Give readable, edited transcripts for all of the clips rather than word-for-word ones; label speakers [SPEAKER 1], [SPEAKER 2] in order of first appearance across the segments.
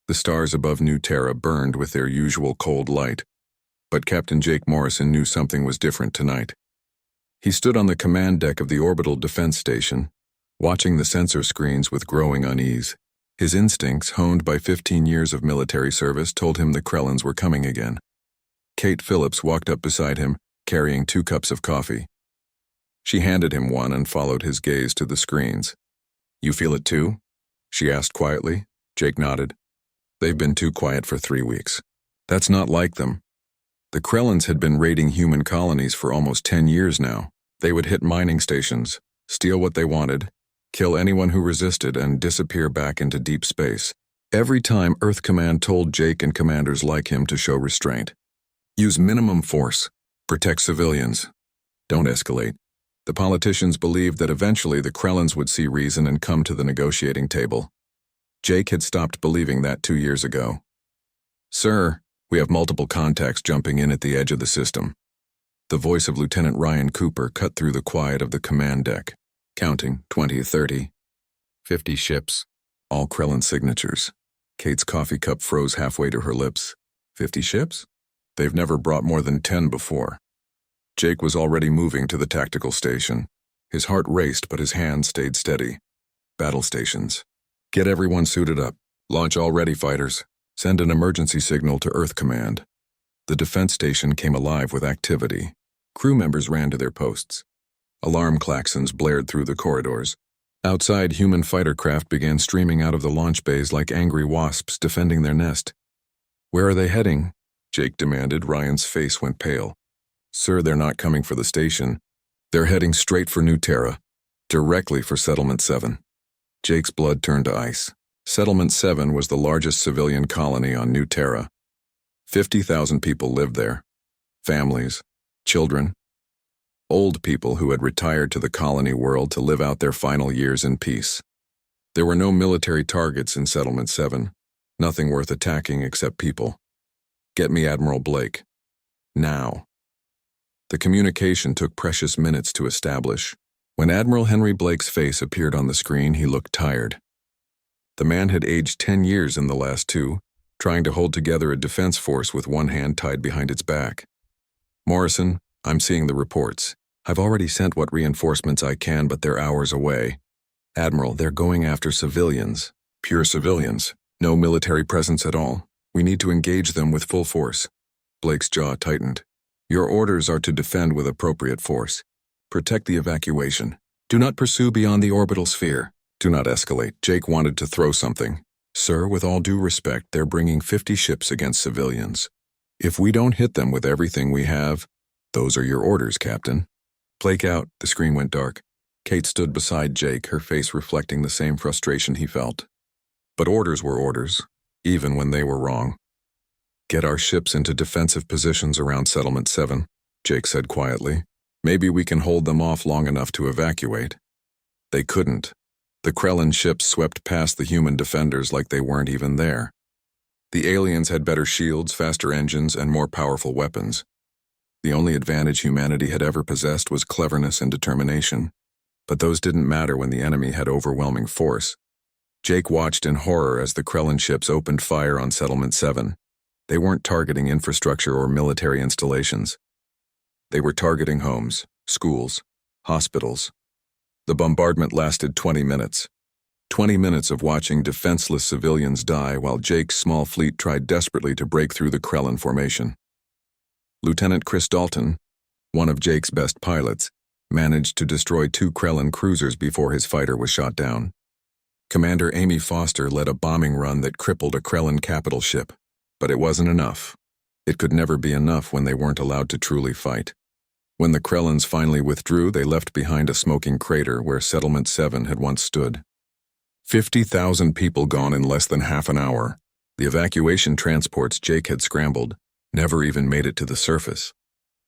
[SPEAKER 1] The stars above New Terra burned with their usual cold light, but Captain Jake Morrison knew something was different tonight. He stood on the command deck of the orbital defense station, watching the sensor screens with growing unease. His instincts, honed by 15 years of military service, told him the Krellans were coming again. Kate Phillips walked up beside him, carrying 2 cups of coffee. She handed him one and followed his gaze to the screens. "You feel it too?" she asked quietly. Jake nodded. "They've been too quiet for 3 weeks. That's not like them. The Krellans had been raiding human colonies for almost 10 years now. They would hit mining stations, steal what they wanted, kill anyone who resisted, and disappear back into deep space. Every time, Earth Command told Jake and commanders like him to show restraint. Use minimum force. Protect civilians. Don't escalate. The politicians believed that eventually the Krellans would see reason and come to the negotiating table. Jake had stopped believing that 2 years ago. "Sir, we have multiple contacts jumping in at the edge of the system." The voice of Lieutenant Ryan Cooper cut through the quiet of the command deck. Counting, 20, 30, 50 ships, all Krellan signatures. Kate's coffee cup froze halfway to her lips. 50 ships? They've never brought more than 10 before. Jake was already moving to the tactical station. His heart raced, but his hands stayed steady. Battle stations. Get everyone suited up. Launch all ready, fighters. Send an emergency signal to Earth Command. The defense station came alive with activity. Crew members ran to their posts. Alarm klaxons blared through the corridors. Outside, human fighter craft began streaming out of the launch bays like angry wasps defending their nest. "Where are they heading?" Jake demanded. Ryan's face went pale. "Sir, they're not coming for the station. They're heading straight for New Terra, directly for Settlement 7. Jake's blood turned to ice. Settlement 7 was the largest civilian colony on New Terra. 50,000 people lived there. Families, children, old people who had retired to the colony world to live out their final years in peace. There were no military targets in Settlement 7, nothing worth attacking except people. "Get me Admiral Blake. Now." The communication took precious minutes to establish. When Admiral Henry Blake's face appeared on the screen, he looked tired. The man had aged 10 years in the last 2, trying to hold together a defense force with one hand tied behind its back. "Morrison, I'm seeing the reports. I've already sent what reinforcements I can, but they're hours away. Admiral, they're going after civilians. Pure civilians. No military presence at all. We need to engage them with full force." Blake's jaw tightened. "Your orders are to defend with appropriate force. Protect the evacuation. Do not pursue beyond the orbital sphere. Do not escalate." Jake wanted to throw something. "Sir, with all due respect, they're bringing 50 ships against civilians. If we don't hit them with everything we have, those are your orders, Captain." Blake out. The screen went dark. Kate stood beside Jake, her face reflecting the same frustration he felt. But orders were orders, even when they were wrong. "Get our ships into defensive positions around Settlement 7, Jake said quietly. "Maybe we can hold them off long enough to evacuate." They couldn't. The Krellan ships swept past the human defenders like they weren't even there. The aliens had better shields, faster engines, and more powerful weapons. The only advantage humanity had ever possessed was cleverness and determination. But those didn't matter when the enemy had overwhelming force. Jake watched in horror as the Krellan ships opened fire on Settlement 7. They weren't targeting infrastructure or military installations. They were targeting homes, schools, hospitals. The bombardment lasted 20 minutes. 20 minutes of watching defenseless civilians die while Jake's small fleet tried desperately to break through the Krellan formation. Lieutenant Chris Dalton, one of Jake's best pilots, managed to destroy 2 Krellan cruisers before his fighter was shot down. Commander Amy Foster led a bombing run that crippled a Krellan capital ship, but it wasn't enough. It could never be enough when they weren't allowed to truly fight. When the Krellans finally withdrew, they left behind a smoking crater where Settlement 7 had once stood. 50,000 people gone in less than half an hour. The evacuation transports Jake had scrambled never even made it to the surface.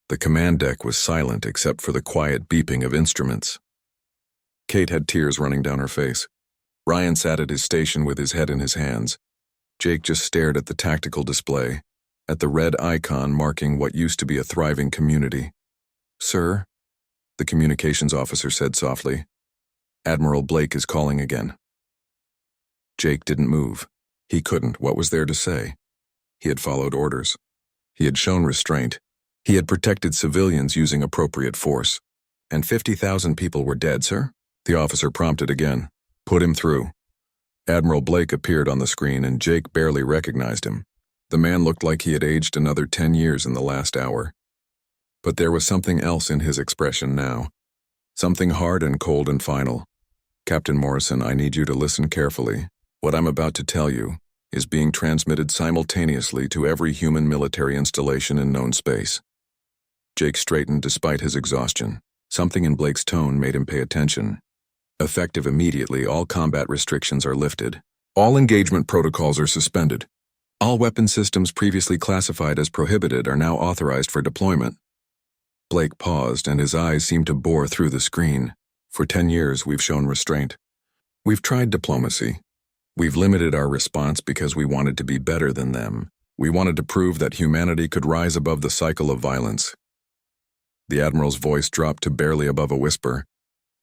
[SPEAKER 1] The command deck was silent except for the quiet beeping of instruments. Kate had tears running down her face. Ryan sat at his station with his head in his hands. Jake just stared at the tactical display, at the red icon marking what used to be a thriving community. "Sir," the communications officer said softly, "Admiral Blake is calling again." Jake didn't move. He couldn't. What was there to say? He had followed orders. He had shown restraint. He had protected civilians using appropriate force. And 50,000 people were dead, sir? The officer prompted again. Put him through. Admiral Blake appeared on the screen and Jake barely recognized him. The man looked like he had aged another 10 years in the last hour. But there was something else in his expression now. Something hard and cold and final. Captain Morrison, I need you to listen carefully. What I'm about to tell you is being transmitted simultaneously to every human military installation in known space. Jake straightened despite his exhaustion. Something in Blake's tone made him pay attention. Effective immediately, all combat restrictions are lifted. All engagement protocols are suspended. All weapon systems previously classified as prohibited are now authorized for deployment. Blake paused, and his eyes seemed to bore through the screen. For 10 years, we've shown restraint. We've tried diplomacy. We've limited our response because we wanted to be better than them. We wanted to prove that humanity could rise above the cycle of violence. The Admiral's voice dropped to barely above a whisper,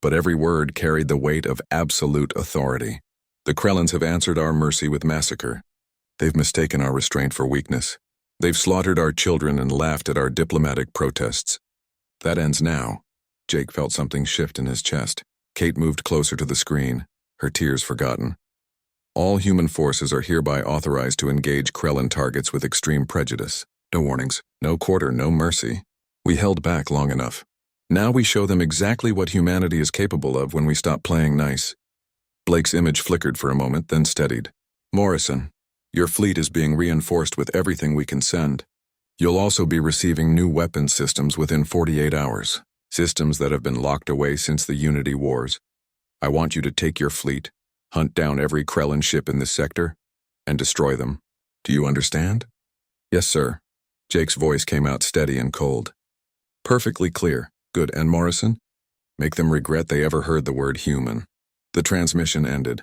[SPEAKER 1] but every word carried the weight of absolute authority. The Krellans have answered our mercy with massacre. They've mistaken our restraint for weakness. They've slaughtered our children and laughed at our diplomatic protests. That ends now. Jake felt something shift in his chest. Kate moved closer to the screen, her tears forgotten. All human forces are hereby authorized to engage Krellan targets with extreme prejudice. No warnings, no quarter, no mercy. We held back long enough. Now we show them exactly what humanity is capable of when we stop playing nice. Blake's image flickered for a moment, then steadied. Morrison, your fleet is being reinforced with everything we can send. You'll also be receiving new weapons systems within 48 hours. Systems that have been locked away since the Unity Wars. I want you to take your fleet, hunt down every Krellan ship in this sector, and destroy them. Do you understand? Yes, sir. Jake's voice came out steady and cold. Perfectly clear. Good. And Morrison? Make them regret they ever heard the word human. The transmission ended.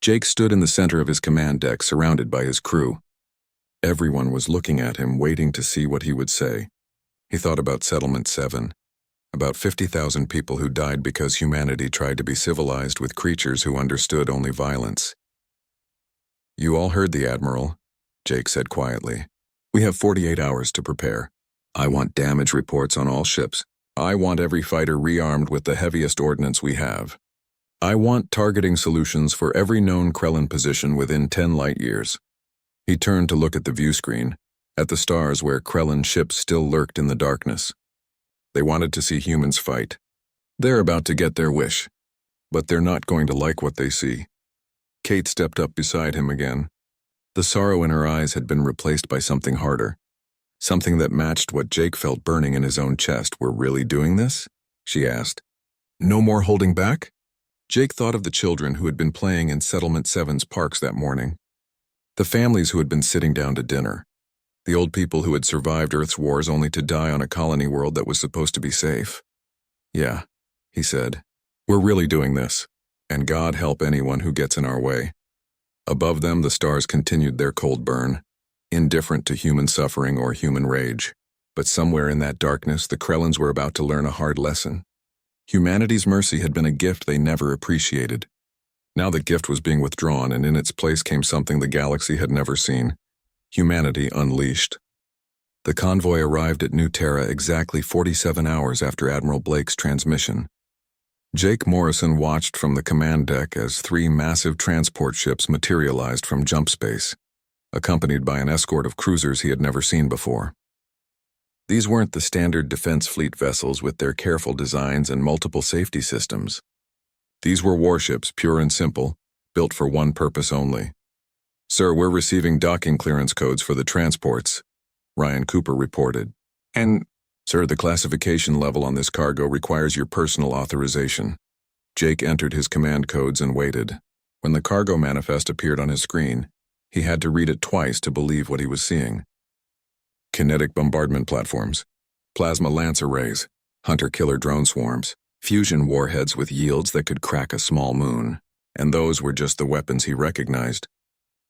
[SPEAKER 1] Jake stood in the center of his command deck, surrounded by his crew. Everyone was looking at him, waiting to see what he would say. He thought about Settlement 7. About 50,000 people who died because humanity tried to be civilized with creatures who understood only violence. You all heard the Admiral, Jake said quietly. We have 48 hours to prepare. I want damage reports on all ships. I want every fighter rearmed with the heaviest ordnance we have. I want targeting solutions for every known Krellan position within 10 light years. He turned to look at the view screen, at the stars where Krellan ships still lurked in the darkness. They wanted to see humans fight. They're about to get their wish, but they're not going to like what they see. Kate stepped up beside him again. The sorrow in her eyes had been replaced by something harder. Something that matched what Jake felt burning in his own chest. We're really doing this? She asked. No more holding back? Jake thought of the children who had been playing in Settlement 7's parks that morning. The families who had been sitting down to dinner. The old people who had survived Earth's wars only to die on a colony world that was supposed to be safe. Yeah, he said. We're really doing this. And God help anyone who gets in our way. Above them, the stars continued their cold burn, indifferent to human suffering or human rage. But somewhere in that darkness, the Krellans were about to learn a hard lesson. Humanity's mercy had been a gift they never appreciated. Now the gift was being withdrawn, and in its place came something the galaxy had never seen. Humanity unleashed. The convoy arrived at New Terra exactly 47 hours after Admiral Blake's transmission. Jake Morrison watched from the command deck as 3 massive transport ships materialized from jump space, accompanied by an escort of cruisers he had never seen before. These weren't the standard Defense Fleet vessels with their careful designs and multiple safety systems. These were warships, pure and simple, built for one purpose only. Sir, we're receiving docking clearance codes for the transports, Ryan Cooper reported. And, sir, the classification level on this cargo requires your personal authorization. Jake entered his command codes and waited. When the cargo manifest appeared on his screen, he had to read it twice to believe what he was seeing. Kinetic bombardment platforms, plasma lance arrays, hunter-killer drone swarms, fusion warheads with yields that could crack a small moon. And those were just the weapons he recognized.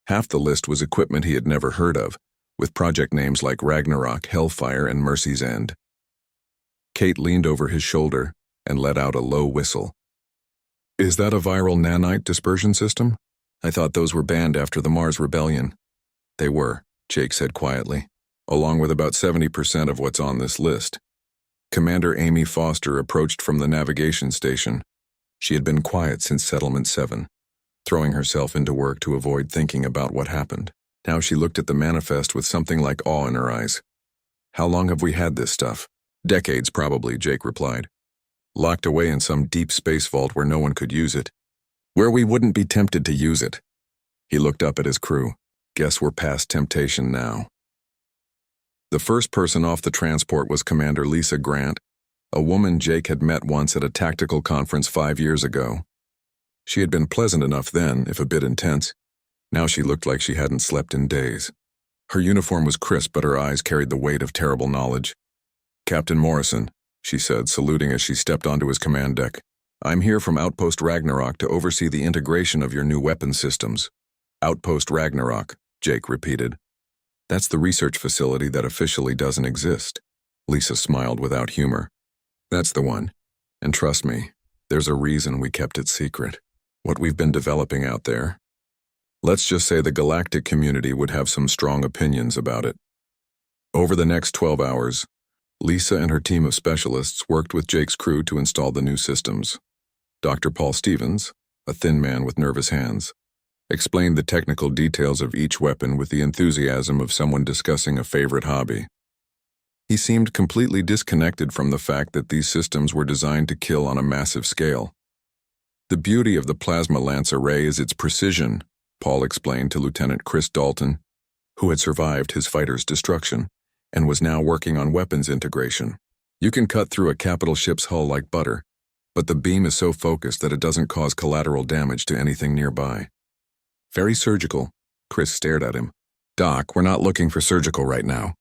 [SPEAKER 1] Half the list was equipment he had never heard of, with project names like Ragnarok, Hellfire, and Mercy's End. Kate leaned over his shoulder and let out a low whistle. Is that a viral nanite dispersion system? I thought those were banned after the Mars Rebellion. They were, Jake said quietly, along with about 70% of what's on this list. Commander Amy Foster approached from the navigation station. She had been quiet since Settlement 7, throwing herself into work to avoid thinking about what happened. Now she looked at the manifest with something like awe in her eyes. How long have we had this stuff? Decades, probably, Jake replied. Locked away in some deep space vault where no one could use it. Where we wouldn't be tempted to use it. He looked up at his crew. Guess we're past temptation now. The first person off the transport was Commander Lisa Grant, a woman Jake had met once at a tactical conference 5 years ago. She had been pleasant enough then, if a bit intense. Now she looked like she hadn't slept in days. Her uniform was crisp, but her eyes carried the weight of terrible knowledge. Captain Morrison, she said, saluting as she stepped onto his command deck. I'm here from Outpost Ragnarok to oversee the integration of your new weapon systems. Outpost Ragnarok, Jake repeated. That's the research facility that officially doesn't exist. Lisa smiled without humor. That's the one. And trust me, there's a reason we kept it secret. What we've been developing out there. Let's just say the galactic community would have some strong opinions about it. Over the next 12 hours, Lisa and her team of specialists worked with Jake's crew to install the new systems. Dr. Paul Stevens, a thin man with nervous hands, explained the technical details of each weapon with the enthusiasm of someone discussing a favorite hobby. He seemed completely disconnected from the fact that these systems were designed to kill on a massive scale. The beauty of the plasma lance array is its precision, Paul explained to Lieutenant Chris Dalton, who had survived his fighter's destruction and was now working on weapons integration. You can cut through a capital ship's hull like butter, but the beam is so focused that it doesn't cause collateral damage to anything nearby. Very surgical. Chris stared at him. Doc, we're not looking for surgical right now.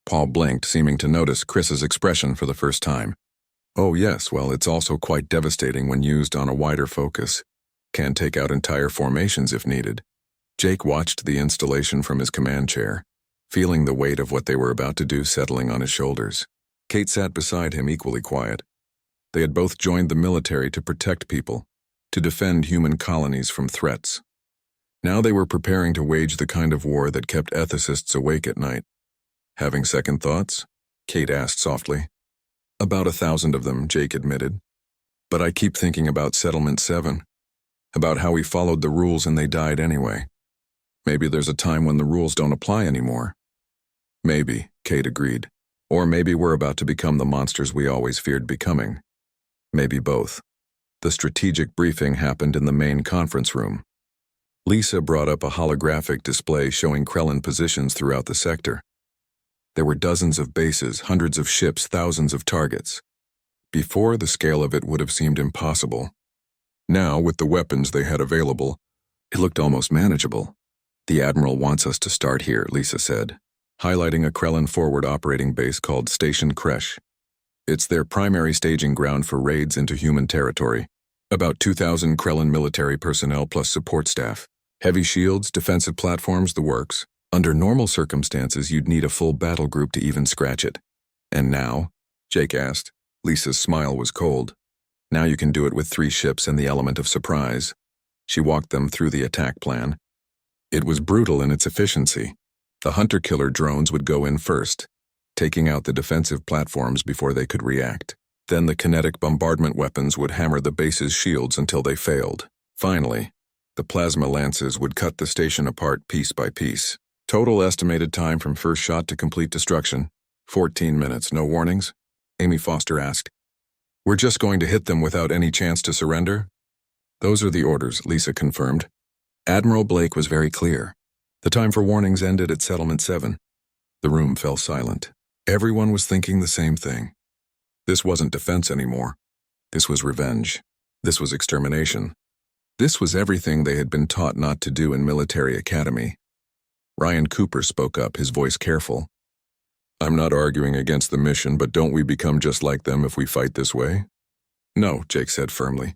[SPEAKER 1] Paul blinked, seeming to notice Chris's expression for the first time. Oh yes, well, it's also quite devastating when used on a wider focus. Can take out entire formations if needed. Jake watched the installation from his command chair, feeling the weight of what they were about to do settling on his shoulders. Kate sat beside him, equally quiet. They had both joined the military to protect people, to defend human colonies from threats. Now they were preparing to wage the kind of war that kept ethicists awake at night. Having second thoughts? Kate asked softly. About 1,000 of them, Jake admitted. But I keep thinking about Settlement 7, about how we followed the rules and they died anyway. Maybe there's a time when the rules don't apply anymore. Maybe, Kate agreed. Or maybe we're about to become the monsters we always feared becoming. Maybe both. The strategic briefing happened in the main conference room. Lisa brought up a holographic display showing Krellin positions throughout the sector. There were dozens of bases, hundreds of ships, thousands of targets. Before, the scale of it would have seemed impossible. Now, with the weapons they had available, it looked almost manageable. The Admiral wants us to start here, Lisa said, highlighting a Krellin forward operating base called Station Kresh. It's their primary staging ground for raids into human territory. About 2,000 Krellin military personnel plus support staff. Heavy shields, defensive platforms, the works. Under normal circumstances, you'd need a full battle group to even scratch it. And now? Jake asked. Lisa's smile was cold. Now you can do it with 3 ships and the element of surprise. She walked them through the attack plan. It was brutal in its efficiency. The hunter-killer drones would go in first, taking out the defensive platforms before they could react. Then the kinetic bombardment weapons would hammer the base's shields until they failed. Finally, the plasma lances would cut the station apart piece by piece. Total estimated time from first shot to complete destruction, 14 minutes, no warnings? Amy Foster asked. We're just going to hit them without any chance to surrender? Those are the orders, Lisa confirmed. Admiral Blake was very clear. The time for warnings ended at Settlement 7. The room fell silent. Everyone was thinking the same thing. This wasn't defense anymore. This was revenge. This was extermination. This was everything they had been taught not to do in military academy. Ryan Cooper spoke up, his voice careful. I'm not arguing against the mission, but don't we become just like them if we fight this way? No, Jake said firmly.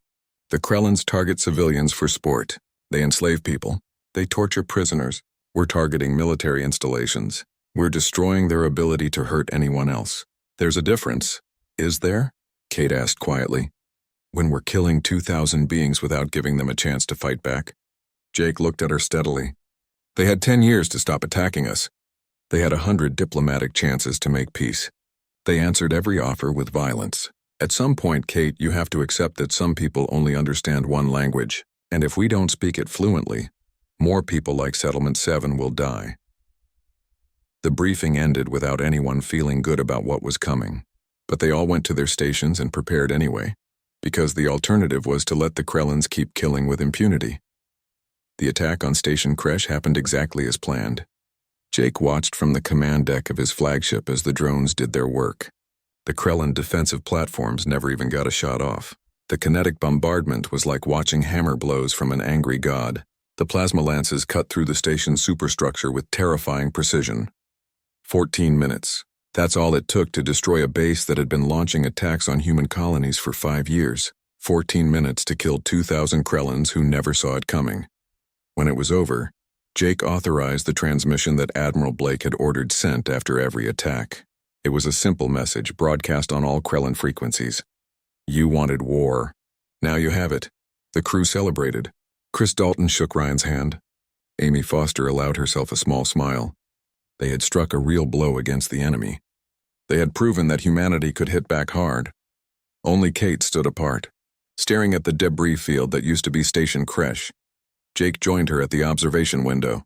[SPEAKER 1] The Krellins target civilians for sport. They enslave people. They torture prisoners. We're targeting military installations. We're destroying their ability to hurt anyone else. There's a difference. Is there? Kate asked quietly. When we're killing 2,000 beings without giving them a chance to fight back? Jake looked at her steadily. They had 10 years to stop attacking us. They had 100 diplomatic chances to make peace. They answered every offer with violence. At some point, Kate, you have to accept that some people only understand one language, and if we don't speak it fluently, more people like Settlement 7 will die. The briefing ended without anyone feeling good about what was coming, but they all went to their stations and prepared anyway, because the alternative was to let the Krellans keep killing with impunity. The attack on Station Kresh happened exactly as planned. Jake watched from the command deck of his flagship as the drones did their work. The Krellan defensive platforms never even got a shot off. The kinetic bombardment was like watching hammer blows from an angry god. The plasma lances cut through the station's superstructure with terrifying precision. 14 minutes. That's all it took to destroy a base that had been launching attacks on human colonies for 5 years. 14 minutes to kill 2,000 Krellans who never saw it coming. When it was over, Jake authorized the transmission that Admiral Blake had ordered sent after every attack. It was a simple message broadcast on all Krellan frequencies. You wanted war. Now you have it. The crew celebrated. Chris Dalton shook Ryan's hand. Amy Foster allowed herself a small smile. They had struck a real blow against the enemy. They had proven that humanity could hit back hard. Only Kate stood apart, staring at the debris field that used to be Station Kresh. Jake joined her at the observation window.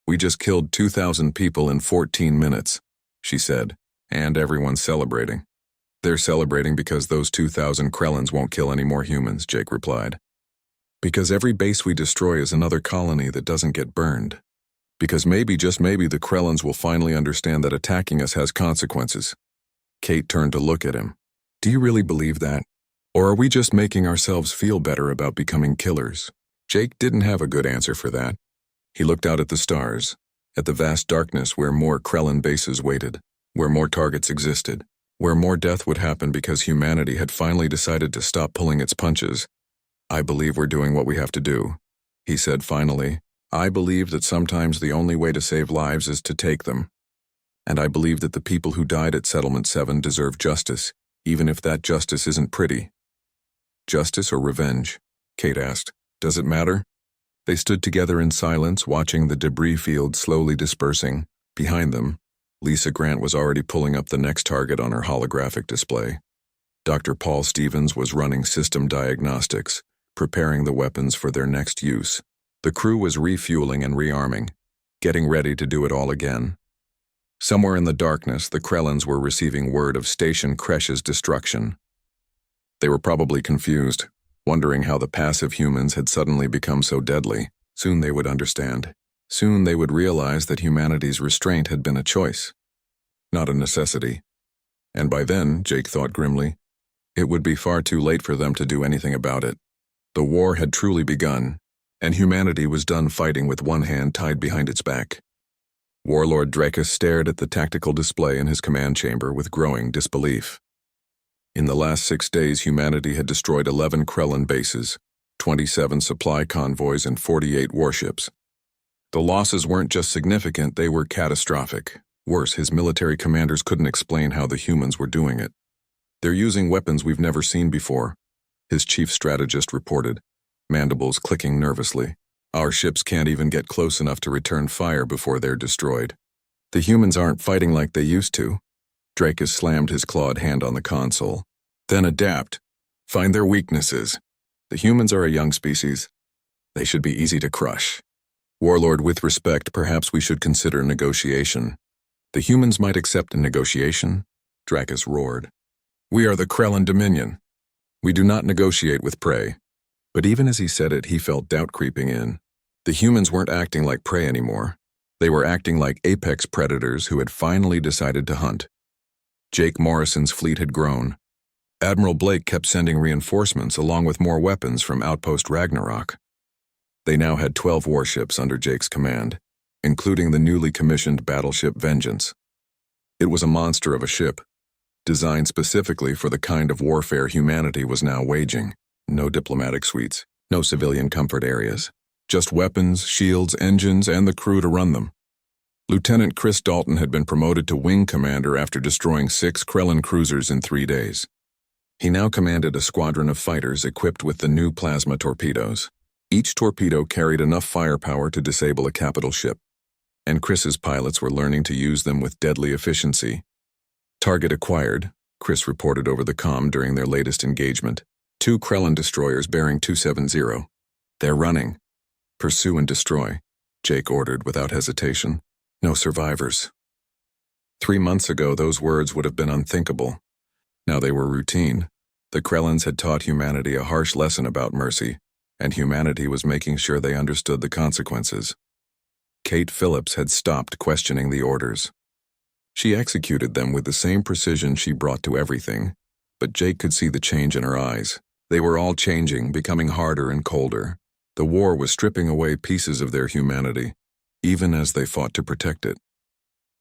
[SPEAKER 1] We just killed 2,000 people in 14 minutes, she said, and everyone's celebrating. They're celebrating because those 2,000 Krellans won't kill any more humans, Jake replied. Because every base we destroy is another colony that doesn't get burned. Because maybe, just maybe, the Krellans will finally understand that attacking us has consequences. Kate turned to look at him. Do you really believe that? Or are we just making ourselves feel better about becoming killers? Jake didn't have a good answer for that. He looked out at the stars, at the vast darkness where more Krellan bases waited, where more targets existed, where more death would happen because humanity had finally decided to stop pulling its punches. I believe we're doing what we have to do, he said finally. I believe that sometimes the only way to save lives is to take them. And I believe that the people who died at Settlement 7 deserve justice, even if that justice isn't pretty. Justice or revenge? Kate asked. Does it matter? They stood together in silence, watching the debris field slowly dispersing. Behind them, Lisa Grant was already pulling up the next target on her holographic display. Dr. Paul Stevens was running system diagnostics, preparing the weapons for their next use. The crew was refueling and rearming, getting ready to do it all again. Somewhere in the darkness, the Krellans were receiving word of Station Kresh's destruction. They were probably confused, wondering how the passive humans had suddenly become so deadly. Soon they would understand. Soon they would realize that humanity's restraint had been a choice, not a necessity. And by then, Jake thought grimly, it would be far too late for them to do anything about it. The war had truly begun, and humanity was done fighting with one hand tied behind its back. Warlord Drakus stared at the tactical display in his command chamber with growing disbelief. In the last 6 days, humanity had destroyed 11 Krellan bases, 27 supply convoys, and 48 warships. The losses weren't just significant, they were catastrophic. Worse, his military commanders couldn't explain how the humans were doing it. They're using weapons we've never seen before, his chief strategist reported, mandibles clicking nervously. Our ships can't even get close enough to return fire before they're destroyed. The humans aren't fighting like they used to. Drakus slammed his clawed hand on the console. Then adapt. Find their weaknesses. The humans are a young species. They should be easy to crush. Warlord, with respect, perhaps we should consider negotiation. The humans might accept a negotiation, Drakus roared. We are the Krellan Dominion. We do not negotiate with prey. But even as he said it, he felt doubt creeping in. The humans weren't acting like prey anymore. They were acting like apex predators who had finally decided to hunt. Jake Morrison's fleet had grown. Admiral Blake kept sending reinforcements along with more weapons from Outpost Ragnarok. They now had 12 warships under Jake's command, including the newly commissioned battleship Vengeance. It was a monster of a ship, designed specifically for the kind of warfare humanity was now waging. No diplomatic suites, no civilian comfort areas. Just weapons, shields, engines, and the crew to run them. Lieutenant Chris Dalton had been promoted to wing commander after destroying 6 Krellan cruisers in 3 days. He now commanded a squadron of fighters equipped with the new plasma torpedoes. Each torpedo carried enough firepower to disable a capital ship, and Chris's pilots were learning to use them with deadly efficiency. Target acquired, Chris reported over the comm during their latest engagement. 2 Krellin destroyers bearing 270. They're running. Pursue and destroy, Jake ordered without hesitation. No survivors. 3 months ago, those words would have been unthinkable. Now they were routine. The Krellins had taught humanity a harsh lesson about mercy, and humanity was making sure they understood the consequences. Kate Phillips had stopped questioning the orders. She executed them with the same precision she brought to everything, but Jake could see the change in her eyes. They were all changing, becoming harder and colder. The war was stripping away pieces of their humanity, even as they fought to protect it.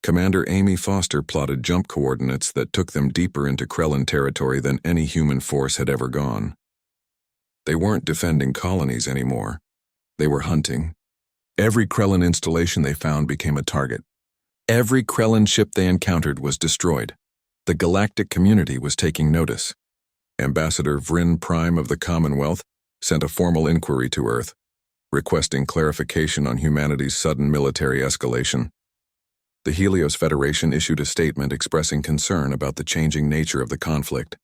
[SPEAKER 1] Commander Amy Foster plotted jump coordinates that took them deeper into Krellin territory than any human force had ever gone. They weren't defending colonies anymore. They were hunting. Every Krellin installation they found became a target. Every Krellin ship they encountered was destroyed. The galactic community was taking notice. Ambassador Vryn Prime of the Commonwealth sent a formal inquiry to Earth, requesting clarification on humanity's sudden military escalation. The Helios Federation issued a statement expressing concern about the changing nature of the conflict.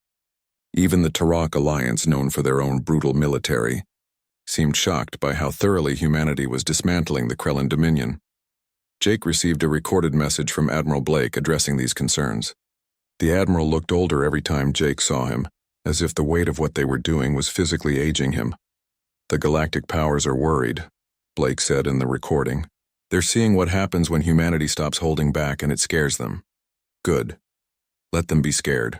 [SPEAKER 1] Even the Tarak Alliance, known for their own brutal military, seemed shocked by how thoroughly humanity was dismantling the Krellin Dominion. Jake received a recorded message from Admiral Blake addressing these concerns. The Admiral looked older every time Jake saw him, as if the weight of what they were doing was physically aging him. The galactic powers are worried, Blake said in the recording. They're seeing what happens when humanity stops holding back and it scares them. Good. Let them be scared.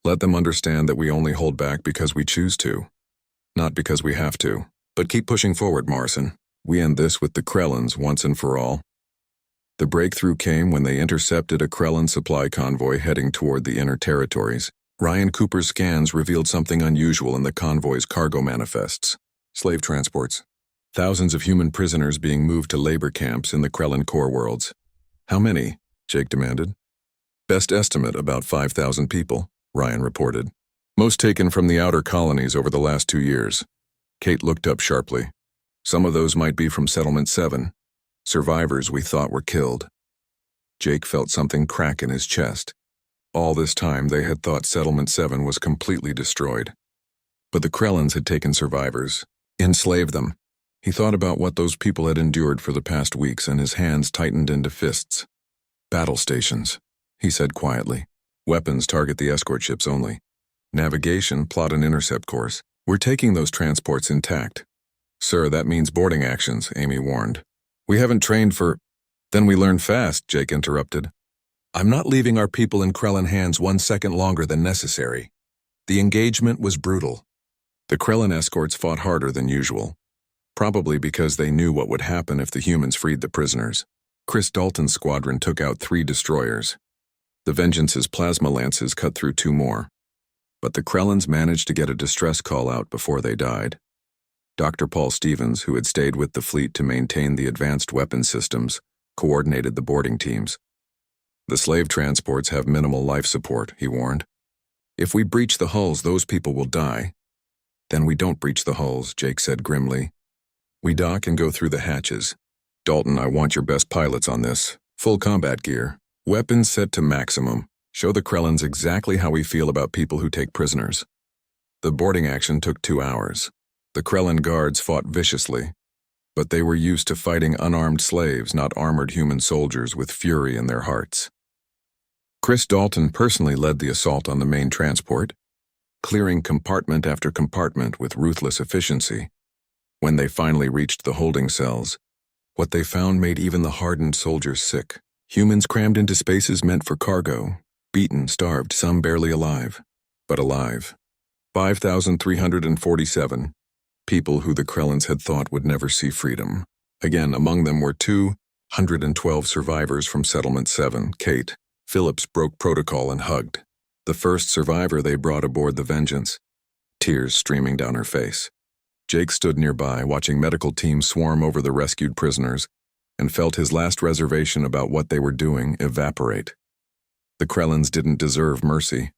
[SPEAKER 1] Let them understand that we only hold back because we choose to, not because we have to. But keep pushing forward, Morrison. We end this with the Krellins once and for all. The breakthrough came when they intercepted a Krellin supply convoy heading toward the inner territories. Ryan Cooper's scans revealed something unusual in the convoy's cargo manifests. Slave transports. Thousands of human prisoners being moved to labor camps in the Krellin core worlds. How many? Jake demanded. Best estimate, about 5,000 people, Ryan reported. Most taken from the outer colonies over the last 2 years. Kate looked up sharply. Some of those might be from Settlement 7. Survivors we thought were killed. Jake felt something crack in his chest. All this time they had thought Settlement 7 was completely destroyed. But the Krellins had taken survivors, enslaved them. He thought about what those people had endured for the past weeks, and his hands tightened into fists. Battle stations, he said quietly. Weapons target the escort ships only. Navigation, plot an intercept course. We're taking those transports intact. Sir, that means boarding actions, Amy warned. We haven't trained for... Then we learn fast, Jake interrupted. I'm not leaving our people in Krellin hands 1 second longer than necessary. The engagement was brutal. The Krellin escorts fought harder than usual. Probably because they knew what would happen if the humans freed the prisoners. Chris Dalton's squadron took out 3 destroyers. The Vengeance's plasma lances cut through 2 more. But the Krellins managed to get a distress call out before they died. Dr. Paul Stevens, who had stayed with the fleet to maintain the advanced weapons systems, coordinated the boarding teams. The slave transports have minimal life support, he warned. If we breach the hulls, those people will die. Then we don't breach the hulls, Jake said grimly. We dock and go through the hatches. Dalton, I want your best pilots on this. Full combat gear. Weapons set to maximum. Show the Krellins exactly how we feel about people who take prisoners. The boarding action took 2 hours. The Krellin guards fought viciously, but they were used to fighting unarmed slaves, not armored human soldiers with fury in their hearts. Chris Dalton personally led the assault on the main transport, clearing compartment after compartment with ruthless efficiency. When they finally reached the holding cells, what they found made even the hardened soldiers sick. Humans crammed into spaces meant for cargo, beaten, starved, some barely alive, but alive. 5,347. People who the Krellins had thought would never see freedom. Again, among them were 212 survivors from Settlement 7. Kate Phillips broke protocol and hugged. The first survivor they brought aboard the Vengeance, tears streaming down her face. Jake stood nearby, watching medical teams swarm over the rescued prisoners, and felt his last reservation about what they were doing evaporate. The Krellins didn't deserve mercy.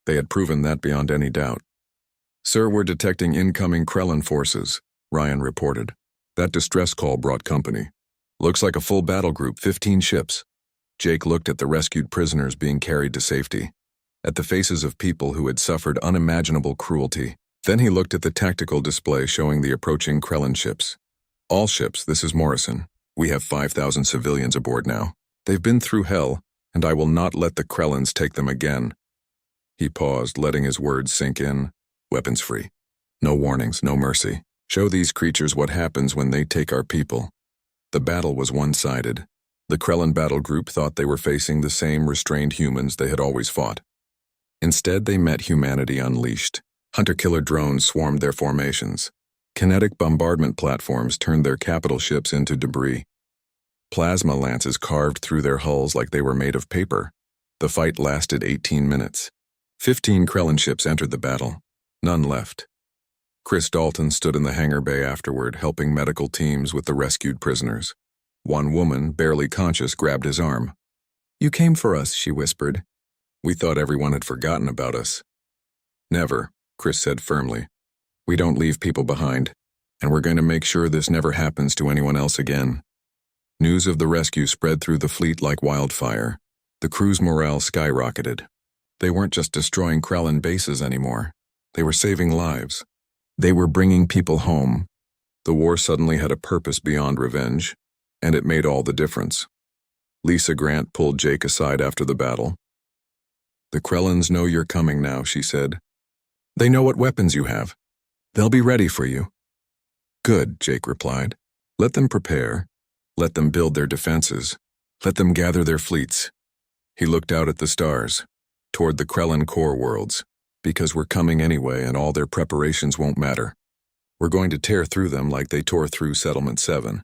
[SPEAKER 1] They had proven that beyond any doubt. Sir, we're detecting incoming Krellin forces. Ryan reported. That distress call brought company. Looks like a full battle group, 15 ships. Jake looked at the rescued prisoners being carried to safety, at the faces of people who had suffered unimaginable cruelty. Then he looked at the tactical display showing the approaching Krellin ships. All ships, this is Morrison. We have 5,000 civilians aboard now. They've been through hell, and I will not let the Krellins take them again. He paused, letting his words sink in. Weapons free. No warnings, no mercy. Show these creatures what happens when they take our people. The battle was one-sided. The Krellin battle group thought they were facing the same restrained humans they had always fought. Instead, they met humanity unleashed. Hunter-killer drones swarmed their formations. Kinetic bombardment platforms turned their capital ships into debris. Plasma lances carved through their hulls like they were made of paper. The fight lasted 18 minutes. 15 Krellin ships entered the battle. None left. Chris Dalton stood in the hangar bay afterward, helping medical teams with the rescued prisoners. One woman, barely conscious, grabbed his arm. "You came for us," she whispered. "We thought everyone had forgotten about us." "Never," Chris said firmly. "We don't leave people behind, and we're going to make sure this never happens to anyone else again." News of the rescue spread through the fleet like wildfire. The crew's morale skyrocketed. They weren't just destroying Krellin bases anymore. They were saving lives. They were bringing people home. The war suddenly had a purpose beyond revenge, and it made all the difference. Lisa Grant pulled Jake aside after the battle. "The Krellins know you're coming now," she said. "They know what weapons you have. They'll be ready for you." "Good," Jake replied. "Let them prepare. Let them build their defenses. Let them gather their fleets." He looked out at the stars, toward the Krellin core worlds, because we're coming anyway and all their preparations won't matter. We're going to tear through them like they tore through Settlement 7.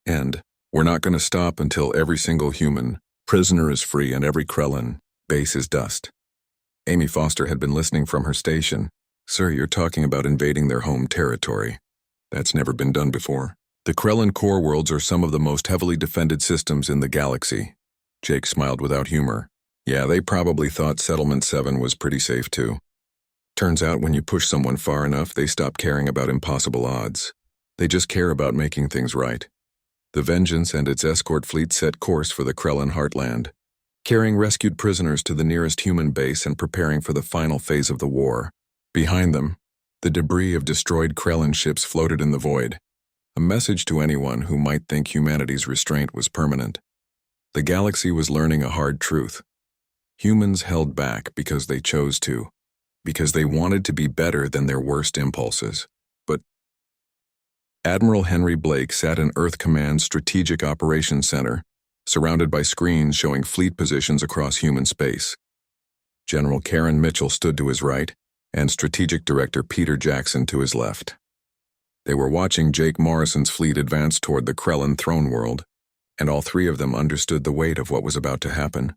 [SPEAKER 1] And we're not going to stop until every single human prisoner is free and every Krellin base is dust. Amy Foster had been listening from her station. "Sir, you're talking about invading their home territory. That's never been done before. The Krellin core worlds are some of the most heavily defended systems in the galaxy." Jake smiled without humor. "Yeah, they probably thought Settlement 7 was pretty safe too. Turns out when you push someone far enough, they stop caring about impossible odds. They just care about making things right." The Vengeance and its escort fleet set course for the Krellin heartland, carrying rescued prisoners to the nearest human base and preparing for the final phase of the war. Behind them, the debris of destroyed Krellin ships floated in the void, a message to anyone who might think humanity's restraint was permanent. The galaxy was learning a hard truth. Humans held back because they chose to, because they wanted to be better than their worst impulses. But Admiral Henry Blake sat in Earth Command's Strategic Operations Center, surrounded by screens showing fleet positions across human space. General Karen Mitchell stood to his right, and Strategic Director Peter Jackson to his left. They were watching Jake Morrison's fleet advance toward the Krellin throne world, and all three of them understood the weight of what was about to happen.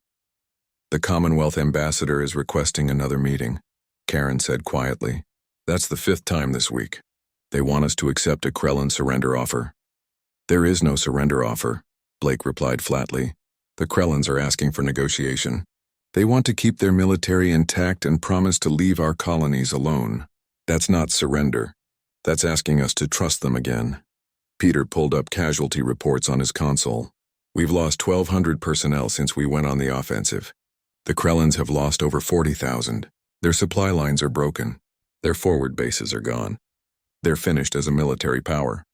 [SPEAKER 1] "The Commonwealth Ambassador is requesting another meeting," Karen said quietly. "That's the 5th time this week. They want us to accept a Krellin surrender offer." "There is no surrender offer," Blake replied flatly. "The Krellins are asking for negotiation. They want to keep their military intact and promise to leave our colonies alone. That's not surrender. That's asking us to trust them again." Peter pulled up casualty reports on his console. "We've lost 1,200 personnel since we went on the offensive. The Krellins have lost over 40,000. Their supply lines are broken. Their forward bases are gone. They're finished as a military power."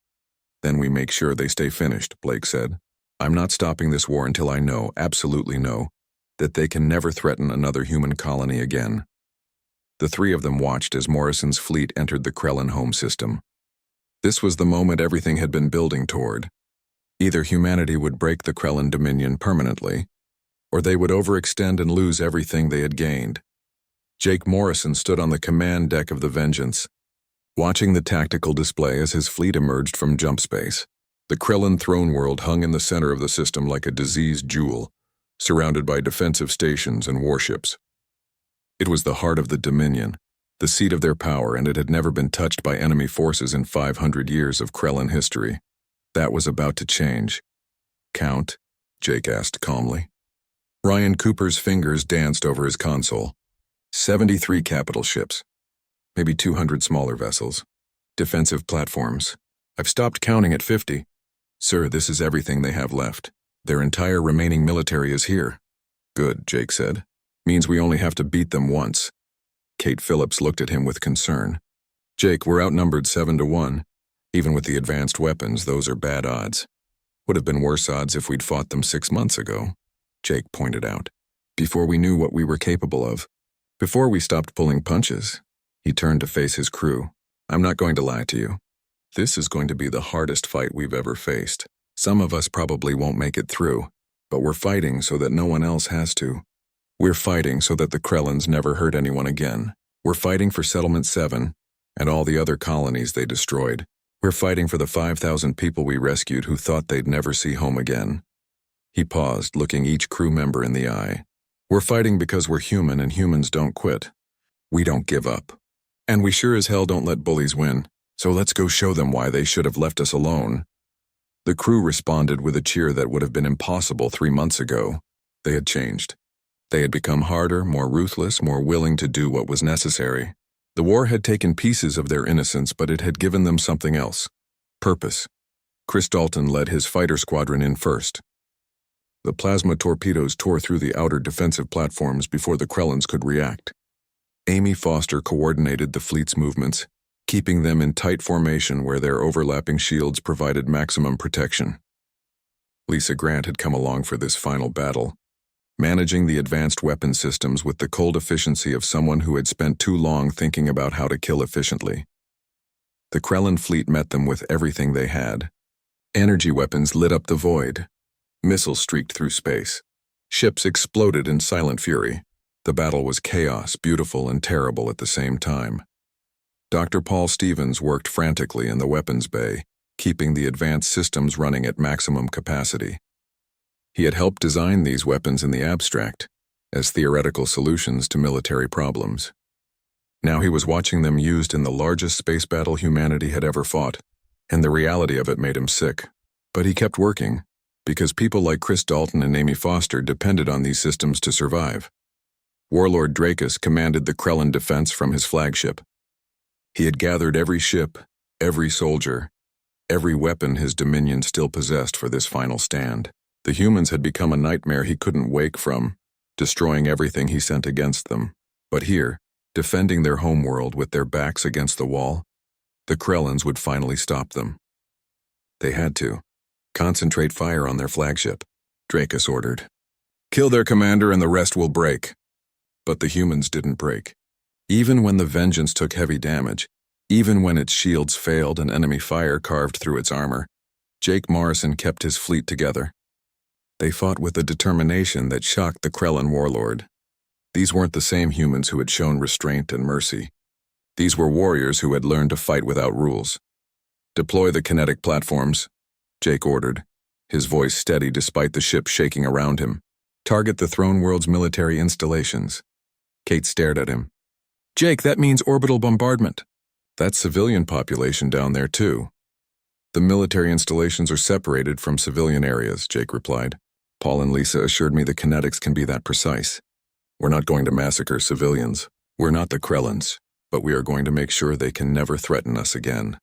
[SPEAKER 1] "Then we make sure they stay finished," Blake said. "I'm not stopping this war until I know, absolutely know, that they can never threaten another human colony again." The three of them watched as Morrison's fleet entered the Krellin home system. This was the moment everything had been building toward. Either humanity would break the Krellin dominion permanently, or they would overextend and lose everything they had gained. Jake Morrison stood on the command deck of the Vengeance, watching the tactical display as his fleet emerged from jump space. The Krellin throne world hung in the center of the system like a diseased jewel, surrounded by defensive stations and warships. It was the heart of the Dominion, the seat of their power, and it had never been touched by enemy forces in 500 years of Krellin history. That was about to change. "Count?" Jake asked calmly. Ryan Cooper's fingers danced over his console. 73 capital ships, maybe 200 smaller vessels, defensive platforms, I've stopped counting at 50. Sir, this is everything they have left. Their entire remaining military is here. Good, Jake said. Means we only have to beat them once. Kate Phillips looked at him with concern. Jake, we're outnumbered 7-1. Even with the advanced weapons, those are bad odds. Would have been worse odds if we'd fought them 6 months ago, Jake pointed out. Before we knew what we were capable of. Before we stopped pulling punches. He turned to face his crew. I'm not going to lie to you. This is going to be the hardest fight we've ever faced. Some of us probably won't make it through, but we're fighting so that no one else has to. We're fighting so that the Krellans never hurt anyone again. We're fighting for Settlement 7 and all the other colonies they destroyed. We're fighting for the 5,000 people we rescued who thought they'd never see home again. He paused, looking each crew member in the eye. We're fighting because we're human and humans don't quit. We don't give up. And we sure as hell don't let bullies win. So let's go show them why they should have left us alone. The crew responded with a cheer that would have been impossible 3 months ago. They had changed. They had become harder, more ruthless, more willing to do what was necessary. The war had taken pieces of their innocence, but it had given them something else. Purpose. Chris Dalton led his fighter squadron in first. The plasma torpedoes tore through the outer defensive platforms before the Krellans could react. Amy Foster coordinated the fleet's movements, keeping them in tight formation where their overlapping shields provided maximum protection. Lisa Grant had come along for this final battle, managing the advanced weapon systems with the cold efficiency of someone who had spent too long thinking about how to kill efficiently. The Krellan fleet met them with everything they had. Energy weapons lit up the void. Missiles streaked through space. Ships exploded in silent fury. The battle was chaos, beautiful and terrible at the same time. Dr. Paul Stevens worked frantically in the weapons bay, keeping the advanced systems running at maximum capacity. He had helped design these weapons in the abstract, as theoretical solutions to military problems. Now he was watching them used in the largest space battle humanity had ever fought, and the reality of it made him sick. But he kept working, because people like Chris Dalton and Amy Foster depended on these systems to survive. Warlord Drakus commanded the Krellan defense from his flagship. He had gathered every ship, every soldier, every weapon his dominion still possessed for this final stand. The humans had become a nightmare he couldn't wake from, destroying everything he sent against them. But here, defending their homeworld with their backs against the wall, the Krellans would finally stop them. They had to. Concentrate fire on their flagship, Drakus ordered. Kill their commander and the rest will break. But the humans didn't break. Even when the Vengeance took heavy damage, even when its shields failed and enemy fire carved through its armor, Jake Morrison kept his fleet together. They fought with a determination that shocked the Krellan warlord. These weren't the same humans who had shown restraint and mercy. These were warriors who had learned to fight without rules. Deploy the kinetic platforms, Jake ordered, his voice steady despite the ship shaking around him. Target the Throne World's military installations. Kate stared at him. Jake, that means orbital bombardment. That's civilian population down there too. The military installations are separated from civilian areas, Jake replied. Paul and Lisa assured me the kinetics can be that precise. We're not going to massacre civilians. We're not the Krellans, but we are going to make sure they can never threaten us again.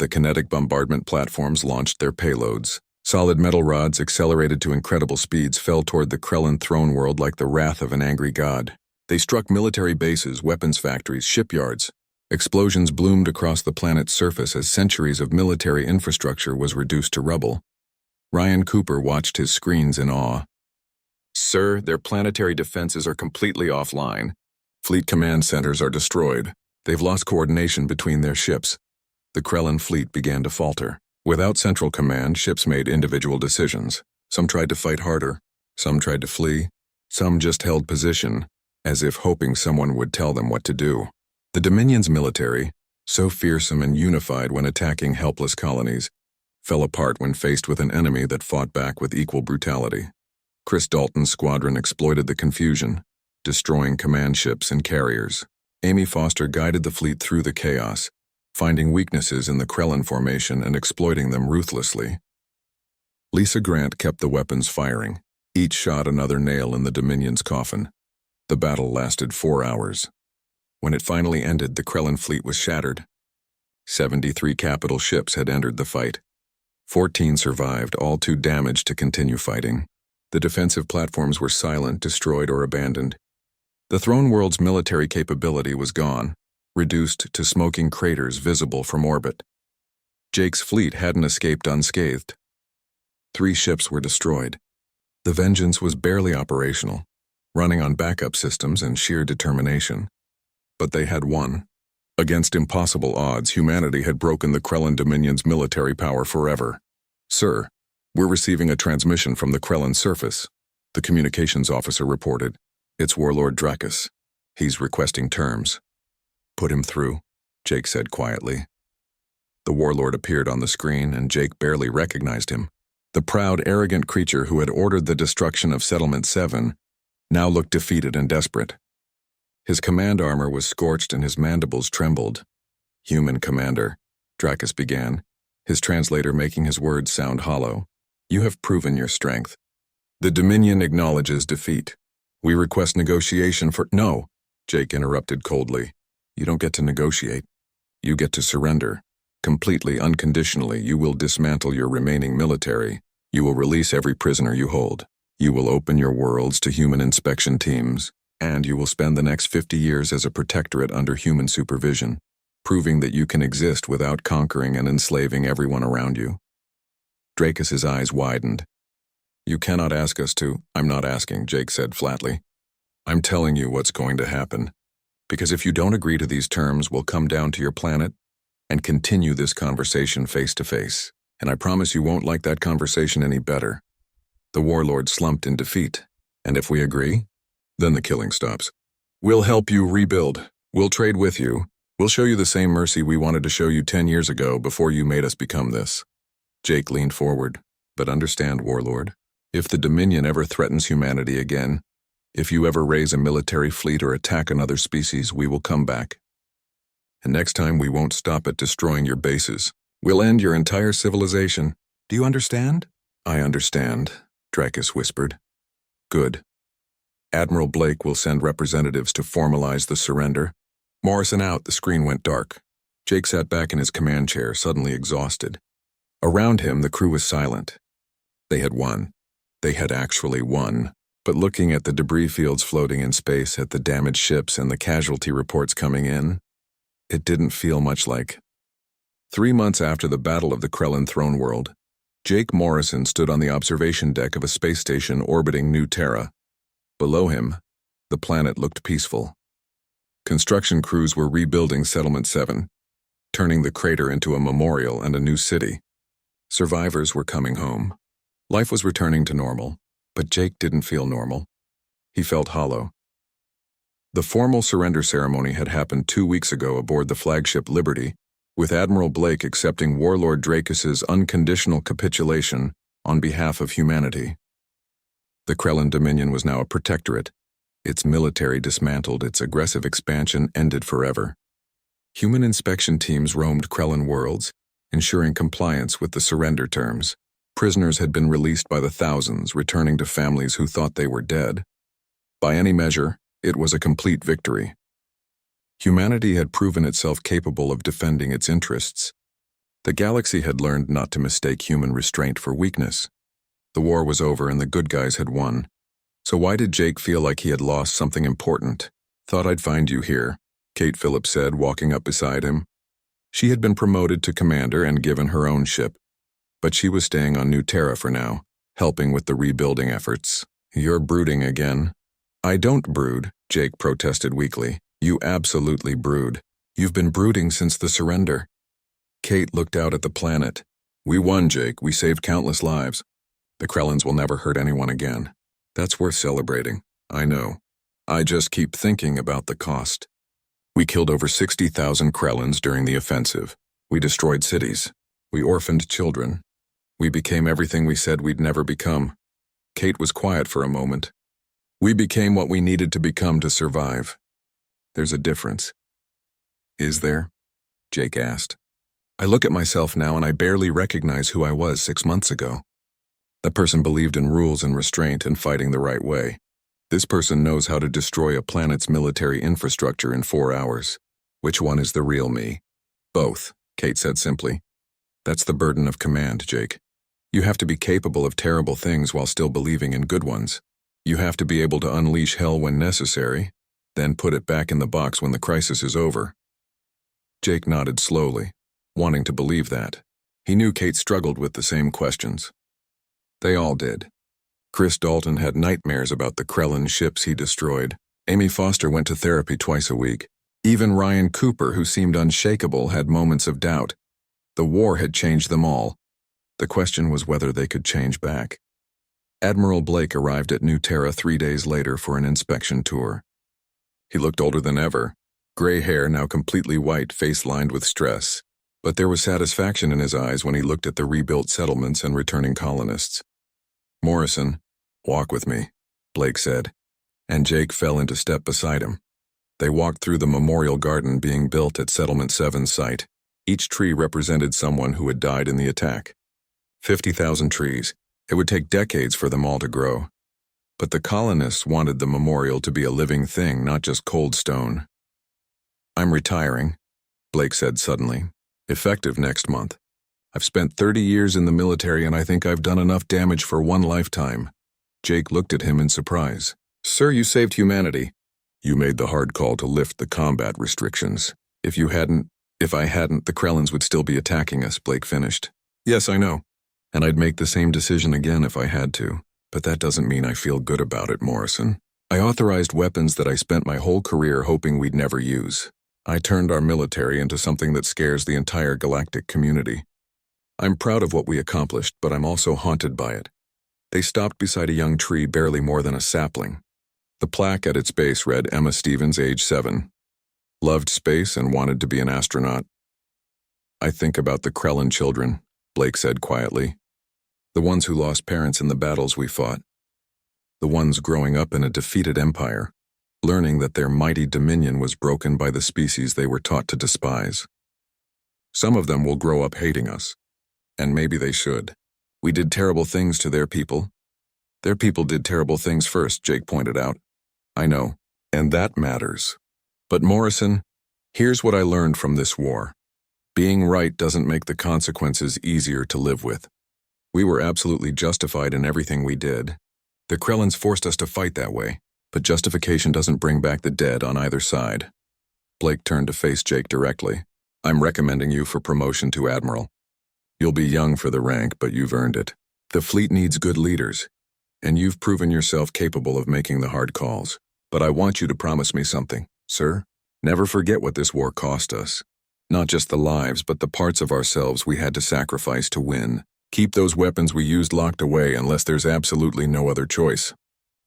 [SPEAKER 1] The kinetic bombardment platforms launched their payloads. Solid metal rods accelerated to incredible speeds fell toward the Krellan throne world like the wrath of an angry god. They struck military bases, weapons factories, shipyards. Explosions bloomed across the planet's surface as centuries of military infrastructure was reduced to rubble. Ryan Cooper watched his screens in awe. Sir, their planetary defenses are completely offline. Fleet command centers are destroyed. They've lost coordination between their ships. The Krellan fleet began to falter. Without central command, ships made individual decisions. Some tried to fight harder. Some tried to flee. Some just held position, as if hoping someone would tell them what to do. The Dominion's military, so fearsome and unified when attacking helpless colonies, fell apart when faced with an enemy that fought back with equal brutality. Chris Dalton's squadron exploited the confusion, destroying command ships and carriers. Amy Foster guided the fleet through the chaos, finding weaknesses in the Krellan formation and exploiting them ruthlessly. Lisa Grant kept the weapons firing. Each shot another nail in the Dominion's coffin. The battle lasted 4 hours. When it finally ended, the Krellan fleet was shattered. 73 capital ships had entered the fight. 14 survived, all too damaged to continue fighting. The defensive platforms were silent, destroyed, or abandoned. The throne world's military capability was gone, reduced to smoking craters visible from orbit. Jake's fleet hadn't escaped unscathed. 3 ships were destroyed. The Vengeance was barely operational, running on backup systems and sheer determination. But they had won. Against impossible odds, humanity had broken the Krellin Dominion's military power forever. "Sir, we're receiving a transmission from the Krellin surface," the communications officer reported. "It's Warlord Dracus. He's requesting terms." "Put him through," Jake said quietly. The warlord appeared on the screen, and Jake barely recognized him. The proud, arrogant creature who had ordered the destruction of Settlement 7 now looked defeated and desperate. His command armor was scorched and his mandibles trembled. "Human Commander," Dracus began, his translator making his words sound hollow. "You have proven your strength. The Dominion acknowledges defeat. We request negotiation for—" "No," Jake interrupted coldly. "You don't get to negotiate. You get to surrender. Completely, unconditionally, you will dismantle your remaining military. You will release every prisoner you hold. You will open your worlds to human inspection teams, and you will spend the next 50 years as a protectorate under human supervision, proving that you can exist without conquering and enslaving everyone around you." Dracus's eyes widened. "You cannot ask us to—" "I'm not asking," Jake said flatly. "I'm telling you what's going to happen. Because if you don't agree to these terms, we'll come down to your planet and continue this conversation face to face. And I promise you won't like that conversation any better." The warlord slumped in defeat. "And if we agree? Then the killing stops. We'll help you rebuild. We'll trade with you. We'll show you the same mercy we wanted to show you 10 years ago before you made us become this." Jake leaned forward. "But understand, warlord, if the Dominion ever threatens humanity again, if you ever raise a military fleet or attack another species, we will come back. And next time we won't stop at destroying your bases. We'll end your entire civilization. Do you understand?" "I understand," Dracus whispered. "Good. Admiral Blake will send representatives to formalize the surrender." Morrison out, the screen went dark. Jake sat back in his command chair, suddenly exhausted. Around him, the crew was silent. They had won. They had actually won. But looking at the debris fields floating in space, at the damaged ships and the casualty reports coming in, it didn't feel much like. 3 months after the Battle of the Krellin Throne World, Jake Morrison stood on the observation deck of a space station orbiting New Terra. Below him, the planet looked peaceful. Construction crews were rebuilding Settlement 7, turning the crater into a memorial and a new city. Survivors were coming home. Life was returning to normal, but Jake didn't feel normal. He felt hollow. The formal surrender ceremony had happened 2 weeks ago aboard the flagship Liberty, with Admiral Blake accepting Warlord Dracus's unconditional capitulation on behalf of humanity. The Krellin Dominion was now a protectorate. Its military dismantled, its aggressive expansion ended forever. Human inspection teams roamed Krellin worlds, ensuring compliance with the surrender terms. Prisoners had been released by the thousands, returning to families who thought they were dead. By any measure, it was a complete victory. Humanity had proven itself capable of defending its interests. The galaxy had learned not to mistake human restraint for weakness. The war was over and the good guys had won. So why did Jake feel like he had lost something important? "Thought I'd find you here," Kate Phillips said, walking up beside him. She had been promoted to commander and given her own ship, but she was staying on New Terra for now, helping with the rebuilding efforts. "You're brooding again." "I don't brood," Jake protested weakly. "You absolutely brood. You've been brooding since the surrender." Kate looked out at the planet. "We won, Jake. We saved countless lives. The Krellins will never hurt anyone again. That's worth celebrating. I know. I just keep thinking about the cost. We killed over 60,000 Krellins during the offensive. We destroyed cities. We orphaned children. We became everything we said we'd never become." Kate was quiet for a moment. "We became what we needed to become to survive. There's a difference." "Is there?" Jake asked. "I look at myself now and I barely recognize who I was 6 months ago. That person believed in rules and restraint and fighting the right way. This person knows how to destroy a planet's military infrastructure in 4 hours. Which one is the real me?" "Both," Kate said simply. That's the burden of command, Jake. You have to be capable of terrible things while still believing in good ones. You have to be able to unleash hell when necessary, then put it back in the box when the crisis is over. Jake nodded slowly, wanting to believe that. He knew Kate struggled with the same questions. They all did. Chris Dalton had nightmares about the Krellin ships he destroyed. Amy Foster went to therapy twice a week. Even Ryan Cooper, who seemed unshakable, had moments of doubt. The war had changed them all. The question was whether they could change back. Admiral Blake arrived at New Terra 3 days later for an inspection tour. He looked older than ever, gray hair now completely white, face lined with stress. But there was satisfaction in his eyes when he looked at the rebuilt settlements and returning colonists. Morrison, walk with me, Blake said, and Jake fell into step beside him. They walked through the memorial garden being built at Settlement 7's site. Each tree represented someone who had died in the attack. 50,000 trees. It would take decades for them all to grow. But the colonists wanted the memorial to be a living thing, not just cold stone. I'm retiring, Blake said suddenly, effective next month. I've spent 30 years in the military and I think I've done enough damage for one lifetime. Jake looked at him in surprise. Sir, you saved humanity. You made the hard call to lift the combat restrictions. If I hadn't, the Krellins would still be attacking us, Blake finished. Yes, I know. And I'd make the same decision again if I had to. But that doesn't mean I feel good about it, Morrison. I authorized weapons that I spent my whole career hoping we'd never use. I turned our military into something that scares the entire galactic community. I'm proud of what we accomplished, but I'm also haunted by it. They stopped beside a young tree barely more than a sapling. The plaque at its base read Emma Stevens, age 7. Loved space and wanted to be an astronaut. I think about the Krellin children, Blake said quietly. The ones who lost parents in the battles we fought. The ones growing up in a defeated empire, learning that their mighty dominion was broken by the species they were taught to despise. Some of them will grow up hating us. And maybe they should. We did terrible things to their people. Their people did terrible things first, Jake pointed out. I know, and that matters. But Morrison, here's what I learned from this war. Being right doesn't make the consequences easier to live with. We were absolutely justified in everything we did. The Krellins forced us to fight that way, but justification doesn't bring back the dead on either side. Blake turned to face Jake directly. I'm recommending you for promotion to Admiral. You'll be young for the rank, but you've earned it. The fleet needs good leaders, and you've proven yourself capable of making the hard calls. But I want you to promise me something, sir. Never forget what this war cost us. Not just the lives, but the parts of ourselves we had to sacrifice to win. Keep those weapons we used locked away unless there's absolutely no other choice.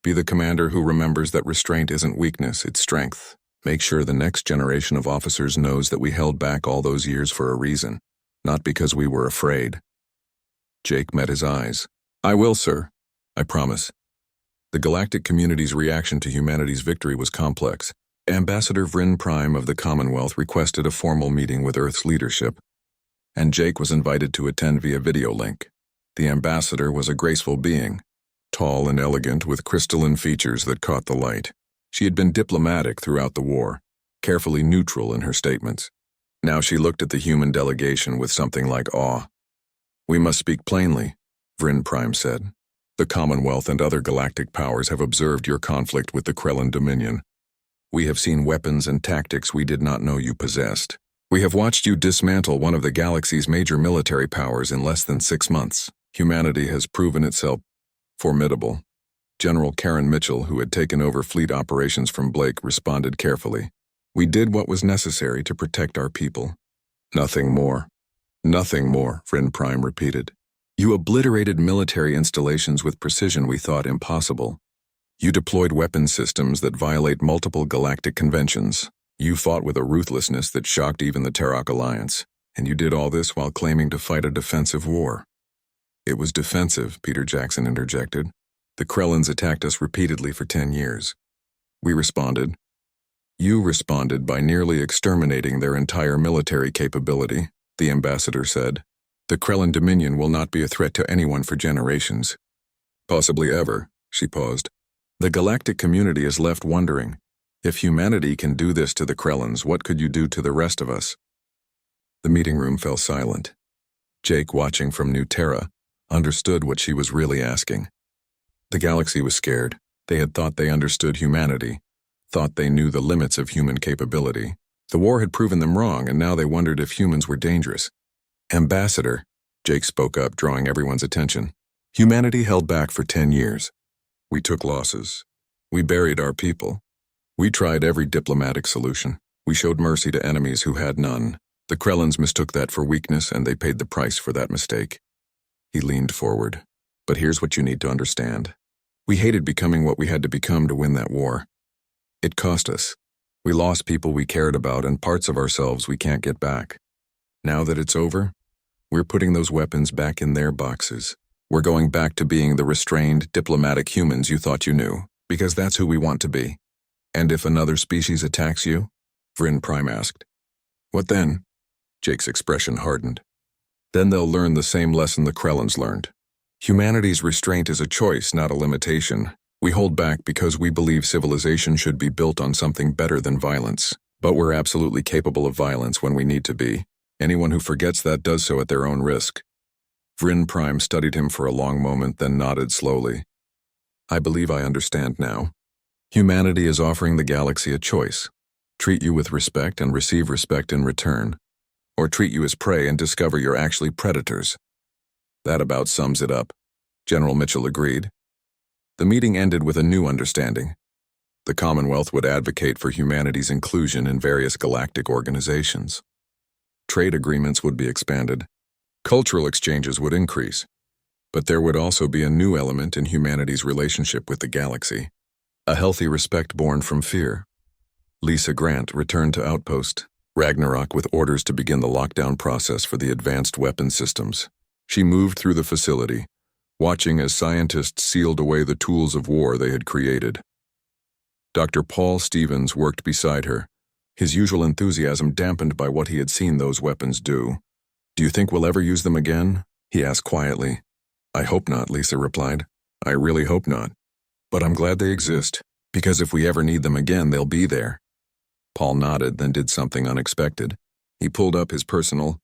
[SPEAKER 1] Be the commander who remembers that restraint isn't weakness, it's strength. Make sure the next generation of officers knows that we held back all those years for a reason, not because we were afraid. Jake met his eyes. I will, sir. I promise. The galactic community's reaction to humanity's victory was complex. Ambassador Vryn Prime of the Commonwealth requested a formal meeting with Earth's leadership, and Jake was invited to attend via video link. The ambassador was a graceful being, tall and elegant with crystalline features that caught the light. She had been diplomatic throughout the war, carefully neutral in her statements. Now she looked at the human delegation with something like awe. We must speak plainly, Vryn Prime said. The Commonwealth and other galactic powers have observed your conflict with the Krellin Dominion. We have seen weapons and tactics we did not know you possessed. We have watched you dismantle one of the galaxy's major military powers in less than 6 months. Humanity has proven itself formidable. General Karen Mitchell, who had taken over fleet operations from Blake, responded carefully. We did what was necessary to protect our people. Nothing more. Nothing more, Vryn Prime repeated. You obliterated military installations with precision we thought impossible. You deployed weapon systems that violate multiple galactic conventions. You fought with a ruthlessness that shocked even the Terok Alliance, and you did all this while claiming to fight a defensive war. It was defensive, Peter Jackson interjected. The Krellins attacked us repeatedly for 10 years. We responded. You responded by nearly exterminating their entire military capability, the ambassador said. The Krellin Dominion will not be a threat to anyone for generations. Possibly ever, she paused. The galactic community is left wondering, if humanity can do this to the Krellins, what could you do to the rest of us? The meeting room fell silent. Jake, watching from New Terra, understood what she was really asking. The galaxy was scared. They had thought they understood humanity, thought they knew the limits of human capability. The war had proven them wrong, and now they wondered if humans were dangerous. Ambassador, Jake spoke up, drawing everyone's attention. Humanity held back for 10 years. We took losses. We buried our people. We tried every diplomatic solution. We showed mercy to enemies who had none. The Krellans mistook that for weakness, and they paid the price for that mistake. He leaned forward. But here's what you need to understand. We hated becoming what we had to become to win that war. It cost us. We lost people we cared about and parts of ourselves we can't get back. Now that it's over, we're putting those weapons back in their boxes. We're going back to being the restrained, diplomatic humans you thought you knew, because that's who we want to be. And if another species attacks you? Vryn Prime asked. What then? Jake's expression hardened. Then they'll learn the same lesson the Krellans learned. Humanity's restraint is a choice, not a limitation. We hold back because we believe civilization should be built on something better than violence. But we're absolutely capable of violence when we need to be. Anyone who forgets that does so at their own risk. Vryn Prime studied him for a long moment, then nodded slowly. I believe I understand now. Humanity is offering the galaxy a choice. Treat you with respect and receive respect in return. Or treat you as prey and discover you're actually predators. That about sums it up. General Mitchell agreed. The meeting ended with a new understanding. The Commonwealth would advocate for humanity's inclusion in various galactic organizations. Trade agreements would be expanded. Cultural exchanges would increase. But there would also be a new element in humanity's relationship with the galaxy. A healthy respect born from fear. Lisa Grant returned to Outpost, Ragnarok, with orders to begin the lockdown process for the advanced weapon systems. She moved through the facility, watching as scientists sealed away the tools of war they had created. Dr. Paul Stevens worked beside her, his usual enthusiasm dampened by what he had seen those weapons do. Do you think we'll ever use them again? He asked quietly. I hope not, Lisa replied. I really hope not. But I'm glad they exist, because if we ever need them again, they'll be there. Paul nodded, then did something unexpected. He pulled up his personal